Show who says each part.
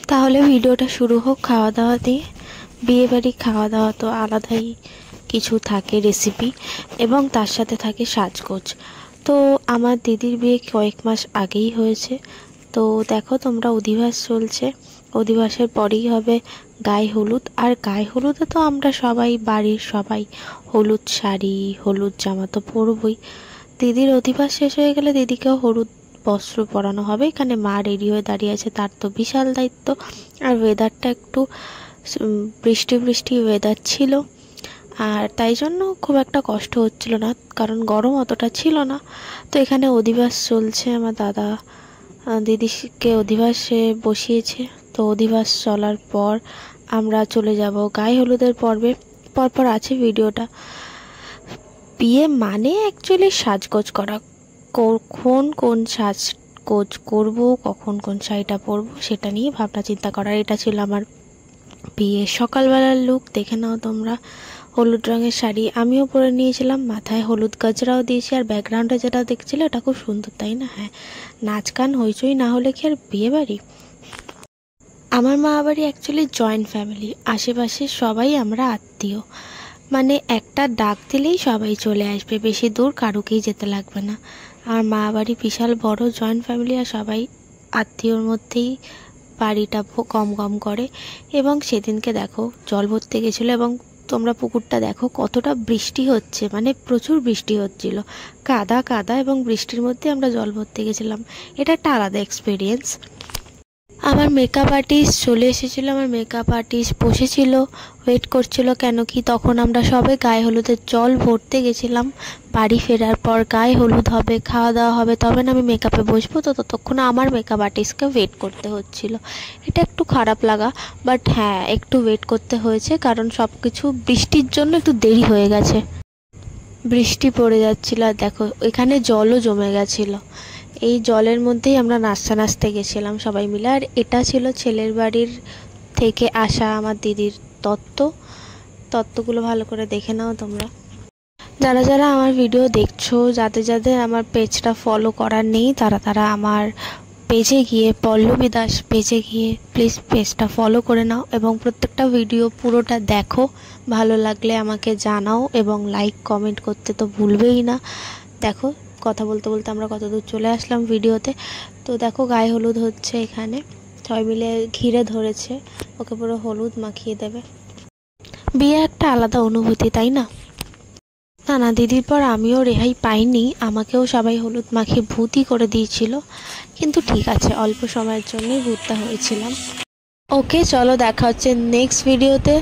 Speaker 1: তাহলে ভিডিওটা শুরু হোক খাওয়া দাওয়া দিয়ে। বিয়েবাড়ির খাওয়া দাওয়া তো আলাদাই কিছু থাকে রেসিপি, এবং তার সাথে থাকে সাজগোজ। তো আমার দিদির বিয়ে কয়েক মাস আগেই হয়েছে। তো দেখো তোমরা, অধিবাস চলছে, অধিবাসের পরেই হবে গায়ে হলুদ। আর গায়ে হলুদে তো আমরা সবাই, বাড়ির সবাই হলুদ শাড়ি, হলুদ জামা তো পরবই। দিদির অধিবাস শেষ হয়ে গেলে দিদিকেও হলুদ বস্ত্র পরানো হবে। এখানে মা রেডি হয়ে দাঁড়িয়ে আছে, তার তো বিশাল দায়িত্ব। আর ওয়েদারটা একটু বৃষ্টি বৃষ্টি ওয়েদার ছিল, আর তাই জন্য খুব একটা কষ্ট হচ্ছিল না, কারণ গরম অতটা ছিল না। তো এখানে অধিবাস চলছে, আমার দাদা দিদিকে অধিবাসে বসিয়েছে। তো অধিবাস চলার পর আমরা চলে যাব গায়ে হলুদের পর্বে। পরপর আছে ভিডিওটা। বিয়ে মানে অ্যাকচুয়ালি সাজগোজ করা। কখন কোন সাজগোজ করব, কখন কোন শাড়িটা পরবো, সেটা নিয়ে ভাবনা চিন্তা করা। এটা ছিল আমার বিয়ের সকালবেলার লুক, দেখে নাও তোমরা। হলুদ রঙের শাড়ি আমিও পরে নিয়েছিলাম, মাথায় হলুদ গজরাও দিয়েছি। আর ব্যাকগ্রাউন্ডে যেটা দেখছিলে ওটা খুব সুন্দর, তাই না? হ্যাঁ, নাচ গান হইচই না হলে কি আর বিয়ে বাড়ি। আমার মা বাড়ি অ্যাকচুয়ালি জয়েন্ট ফ্যামিলি, আশেপাশে সবাই আমরা আত্মীয়। মানে একটা ডাক দিলেই সবাই চলে আসবে, বেশি দূর কারুকেই যেতে লাগবে না। আর মা বাড়ি বিশাল বড় জয়েন্ট ফ্যামিলি, আর সবাই আত্মীয়র মধ্যেই বাড়িটা কম কম করে। এবং সেদিনকে দেখো জল ভরতে গেছিলো, এবং তোমরা পুকুরটা দেখো কতটা বৃষ্টি হচ্ছে, মানে প্রচুর বৃষ্টি হচ্ছিল, কাদা কাদা, এবং বৃষ্টির মধ্যে আমরা জল ভরতে গেছিলাম। এটা একটা আলাদা এক্সপিরিয়েন্স। আমার মেকআপ আর্টিস্ট চলে এসেছিলো, আমার মেকআপ আর্টিস্ট বসেছিল, ওয়েট করছিল। কেন কি তখন আমরা সবে গায়ে হলুদের জল ভরতে গেছিলাম। বাড়ি ফেরার পর গায়ে হলুদ হবে, খাওয়া দাওয়া হবে, তবে না আমি মেকআপে বসবো। তো ততক্ষণ আমার মেকআপ আর্টিস্টকে ওয়েট করতে হচ্ছিল। এটা একটু খারাপ লাগা, বাট হ্যাঁ, একটু ওয়েট করতে হয়েছে, কারণ সব কিছু বৃষ্টির জন্য একটু দেরি হয়ে গেছে। বৃষ্টি পড়ে যাচ্ছিল, আর দেখো এখানে জলও জমে গেছিলো। এই জলের মধ্যেই আমরা নাচতে নাচতে গেছিলাম সবাই মিলে। আর এটা ছিল ছেলের বাড়ির থেকে আসা আমার দিদির তত্ত্বগুলো ভালো করে দেখে নাও তোমরা। যারা যারা আমার ভিডিও দেখছো, যাদের যাদের আমার পেজটা ফলো করার নেই, তারা আমার পেজে গিয়ে, পল্লবী দাস পেজে গিয়ে প্লিজ পেজটা ফলো করে নাও, এবং প্রত্যেকটা ভিডিও পুরোটা দেখো। ভালো লাগলে আমাকে জানাও, এবং লাইক কমেন্ট করতে তো ভুলবেই না। দেখো কথা বলতে বলতে আমরা কত দূর চলে আসলাম ভিডিওতে। তো দেখো গায়ে হলুদ হচ্ছে, এখানে সবাই মিলে ঘিরে ধরেছে, ওকে পুরো হলুদ মাখিয়ে দেবে। বিয়ে একটা আলাদা অনুভূতি, তাই না? না না, দিদির পর আমিও রেহাই পাইনি, আমাকেও সবাই হলুদ মাখিয়ে ভূতই করে দিয়েছিল। কিন্তু ঠিক আছে, অল্প সময়ের জন্যই ভূতটা হয়েছিলাম। ওকে চলো, দেখা হচ্ছে নেক্সট ভিডিওতে।